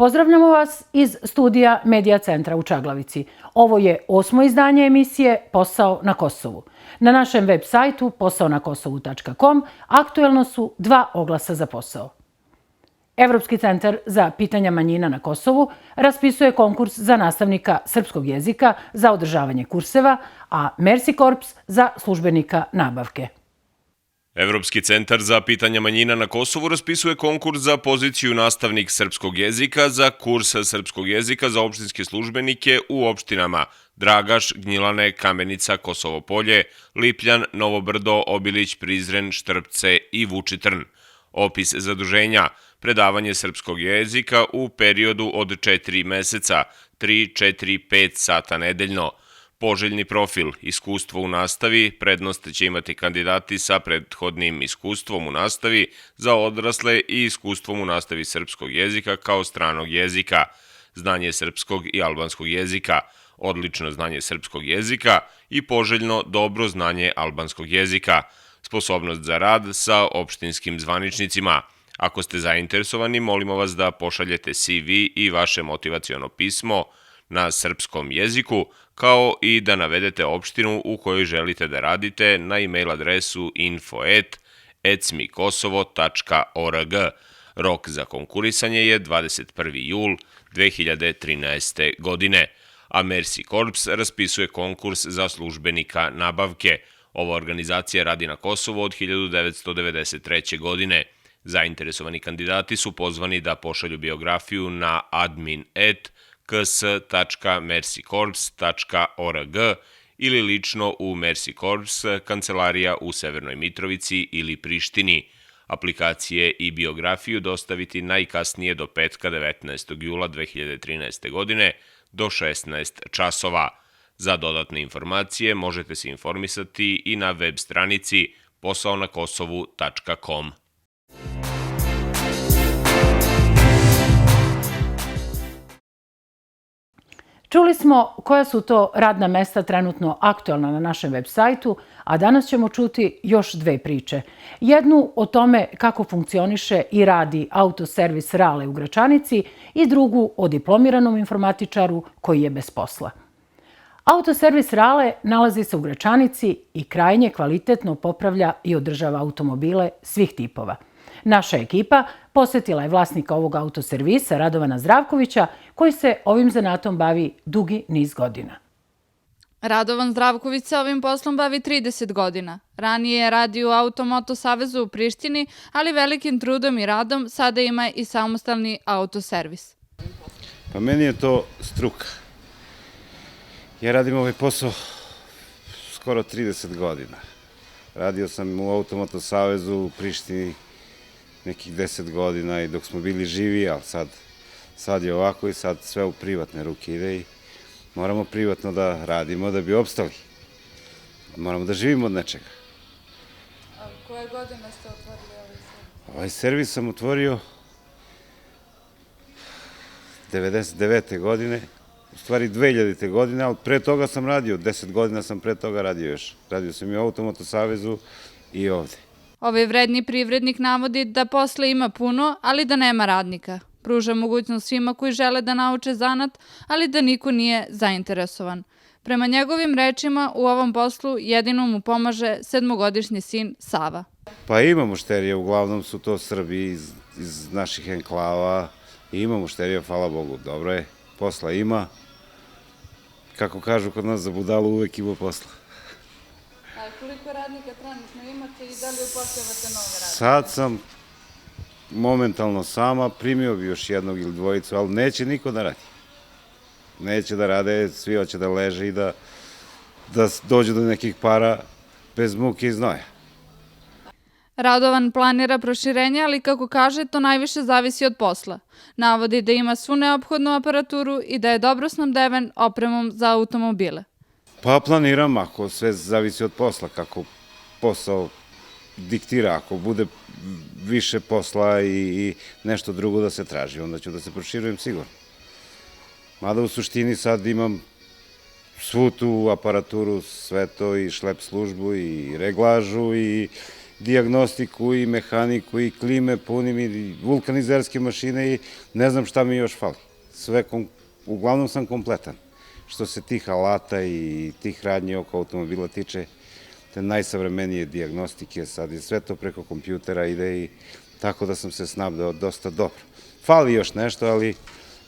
Pozdravljamo vas iz studija Medija centra u Čaglavici. Ovo je 8. izdanje emisije Posao na Kosovu. Na našem web sajtu posaonakosovu.com aktuelno su 2 oglasa za posao. Evropski centar za pitanja manjina na Kosovu raspisuje konkurs za nastavnika srpskog jezika za održavanje kurseva, a Mercy Corps za službenika nabavke. Evropski centar za pitanja manjina na Kosovu raspisuje konkurs za poziciju nastavnik srpskog jezika za kurs srpskog jezika za opštinske službenike u opštinama Dragaš, Gnjilane, Kamenica, Kosovo Polje, Lipljan, Novo Brdo, Obilić, Prizren, Štrpce i Vučitrn. Opis zaduženja: predavanje srpskog jezika u periodu od 4 meseca, 3, 4, 5 sata nedeljno. Poželjni profil: iskustvo u nastavi, prednost će imati kandidati sa prethodnim iskustvom u nastavi za odrasle i iskustvom u nastavi srpskog jezika kao stranog jezika, znanje srpskog i albanskog jezika, odlično znanje srpskog jezika i poželjno dobro znanje albanskog jezika, sposobnost za rad sa opštinskim zvaničnicima. Ako ste zainteresovani, molimo vas da pošaljete CV i vaše motivaciono pismo na srpskom jeziku, kao i da navedete opštinu u kojoj želite da radite na e-mail adresu info@ecmikosovo.org. Rok za konkurisanje je 21. jul 2013. godine, a Mercy Corps raspisuje konkurs za službenika nabavke. Ova organizacija radi na Kosovu od 1993. godine. Zainteresovani kandidati su pozvani da pošalju biografiju na admin@ks.mercycorps.org ili lično u Mercy Corps, kancelarija u Severnoj Mitrovici ili Prištini. Aplikacije i biografiju dostaviti najkasnije do petka 19. jula 2013. godine do 16 časova. Za dodatne informacije možete se informisati i na web stranici posaonakosovu.com. Čuli smo koja su to radna mesta trenutno aktualna na našem web sajtu, a danas ćemo čuti još 2 priče. Jednu o tome kako funkcioniše i radi autoservis Rale u Gračanici i drugu o diplomiranom informatičaru koji je bez posla. Autoservis Rale nalazi se u Gračanici i krajnje kvalitetno popravlja i održava automobile svih tipova. Naša ekipa posetila je vlasnika ovog autoservisa, Radovana Zdravkovića, koji se ovim zanatom bavi dugi niz godina. Radovan Zdravković se ovim poslom bavi 30 godina. Ranije je radio u Automoto Savezu u Prištini, ali velikim trudom i radom sada ima i samostalni autoservis. Pa meni je to struka. Ja radim ovaj posao skoro 30 godina. Radio sam u Automoto Savezu u Prištini nekih 10 godina i dok smo bili živi, ali sad je ovako i sad sve u privatne ruke ide i moramo privatno da radimo da bi opstali. Moramo da živimo od nečega. A koje godine ste otvorili ovaj servis? Ovaj servis sam otvorio 99. godine, u stvari 2000. godine, ali pre toga sam radio, 10 godina sam pre toga radio još. Radio sam i u Automoto Savezu i ovde. Ovaj vredni privrednik navodi da posla ima puno, ali da nema radnika. Pruža mogućnost svima koji žele da nauče zanat, ali da niko nije zainteresovan. Prema njegovim rečima, u ovom poslu jedino mu pomaže 7-godišnji sin Sava. Pa ima mušterija, uglavnom su to Srbi iz naših enklava. Ima mušterija, hvala Bogu, dobro je, posla ima. Kako kažu kod nas, za budalu uvek ima posla. A koliko radnika trenutno imate i da li upošljavate nove radnike? Sad sam momentalno sama, primio bi još jednog ili dvojicu, ali neće niko da radi. Neće da rade, svi hoće da leže i da dođu do nekih para bez muke i znoja. Radovan planira proširenje, ali kako kaže, to najviše zavisi od posla. Navodi da ima svu neophodnu aparaturu i da je dobro snabdeven opremom za automobile. Pa planiram, ako sve zavisi od posla, kako posao diktira, ako bude više posla i nešto drugo da se traži, onda ću da se proširujem sigurno. Mada u suštini sad imam svu tu aparaturu, sve to i šlep službu i reglažu i dijagnostiku i mehaniku i klime, punim i vulkanizerske mašine i ne znam šta mi još fali. Uglavnom sam kompletan. Što se tih alata i tih radnji oko automobila tiče, te najsavremenije dijagnostike, sad je sve to preko kompjutera ide i tako da sam se snabdeo dosta dobro. Fali još nešto, ali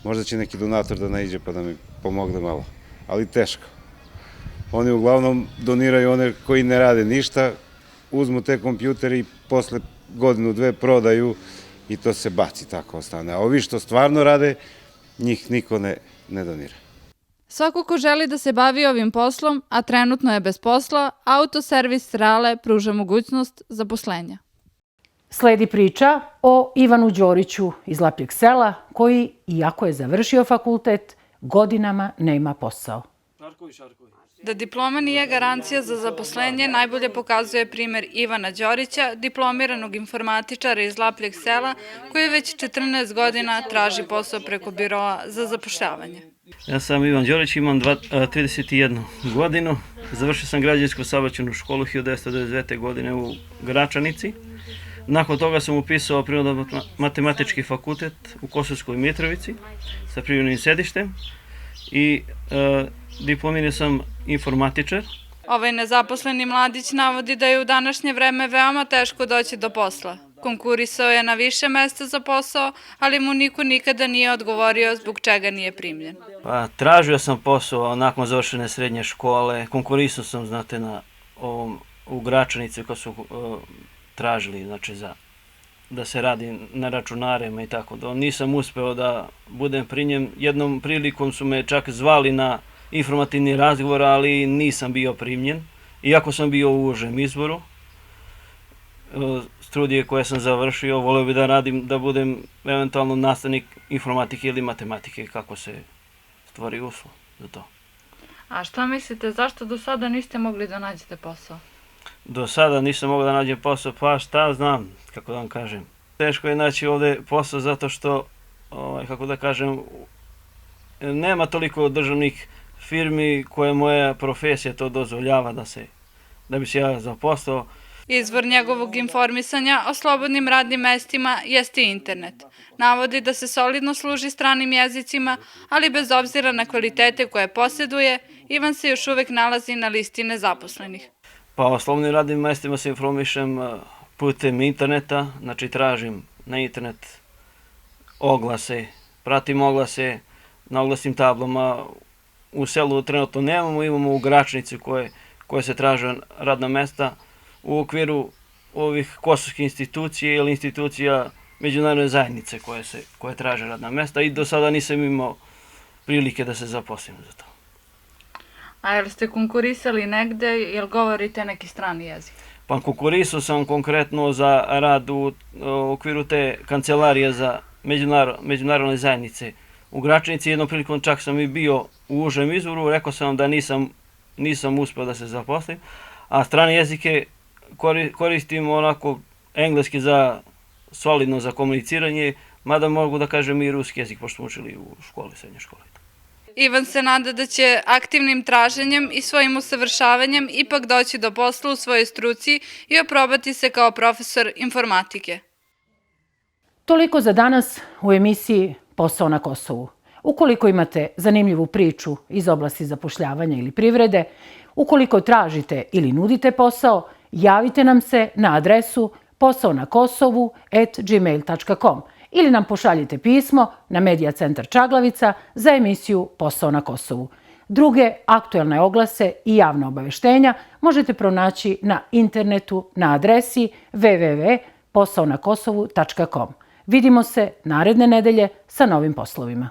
možda će neki donator da naiđe pa da mi pomogne malo, ali teško. Oni uglavnom doniraju one koji ne rade ništa, uzmu te kompjutere i posle godinu, dve prodaju i to se baci, tako ostane. A ovi što stvarno rade, njih niko ne donira. Svako ko želi da se bavi ovim poslom, a trenutno je bez posla, Autoservis Rale pruža mogućnost zaposlenja. Sledi priča o Ivanu Đoriću iz Lapljeg sela, koji, iako je završio fakultet, godinama nema posao. Da diploma nije garancija za zaposlenje najbolje pokazuje primer Ivana Đorića, diplomiranog informatičara iz Lapljeg sela, koji već 14 godina traži posao preko biroa za zapošljavanje. Ja sam Ivan Đorić, imam 31 godinu. Završio sam građevinsku saobraćajnu školu 1999. godine u Gračanici. Nakon toga sam upisao Prirodno-matematički fakultet u Kosovskoj Mitrovici sa privremenim sedištem i diplomirao sam informatičar. Ovaj nezaposleni mladić navodi da je u današnje vreme veoma teško doći do posla. Konkurisao je na više mesta za posao, ali mu niko nikada nije odgovorio zbog čega nije primljen. Tražio sam posao nakon završene srednje škole, konkurisao sam, znate, u Gračanici kad su tražili, znači, da se radi na računarima i tako da. Nisam uspeo da budem primljen. Jednom prilikom su me čak zvali na informativni razgovor, ali nisam bio primljen, iako sam bio u užem izboru. Studije koje sam završio, voleo bih da radim, da budem eventualno nastavnik informatike ili matematike, kako se stvori uslov za to. A šta mislite, zašto do sada niste mogli da nađete posao? Do sada nisam mogao da nađem posao, pa šta znam, kako da vam kažem. Teško je naći ovde posao zato što, kako da kažem, nema toliko državnih firmi koje moja profesija to dozvoljava da bi se ja zaposlao. Izvor njegovog informisanja o slobodnim radnim mestima jeste internet. Navodi da se solidno služi stranim jezicima, ali bez obzira na kvalitete koje posjeduje, Ivan se još uvek nalazi na listi nezaposlenih. Pa o slobodnim radnim mestima se informišem putem interneta, znači tražim na internet oglase, pratim oglase na oglasnim tablama. U selu trenutno nemamo, imamo u Gračnici koje se traže radna mesta u okviru ovih kosovskih institucija ili institucija međunarodne zajednice koje traže radna mesta i do sada nisam imao prilike da se zaposlim za to. A jel ste konkurisali negde, jel govorite neki strani jezik? Pa konkurisao sam konkretno za rad u okviru te kancelarije za međunarodne zajednice u Gračnici. Jednom prilikom čak sam i bio u užem izboru, rekao sam da nisam uspeo da se zaposlim, a strane jezike koristim onako engleski solidno za komuniciranje, mada mogu da kažem i ruski jezik, pošto smo učili u školi, srednjoj školi. Ivan se nada da će aktivnim traženjem i svojim usavršavanjem ipak doći do posla u svojoj struci i oprobati se kao profesor informatike. Toliko za danas u emisiji Posao na Kosovu. Ukoliko imate zanimljivu priču iz oblasti zapošljavanja ili privrede, ukoliko tražite ili nudite posao, javite nam se na adresu posaonakosovu@gmail.com ili nam pošaljite pismo na Medija centar Čaglavica za emisiju Posao na Kosovu. Druge aktuelne oglase i javna obaveštenja možete pronaći na internetu na adresi www.posaonakosovu.com. Vidimo se naredne nedelje sa novim poslovima.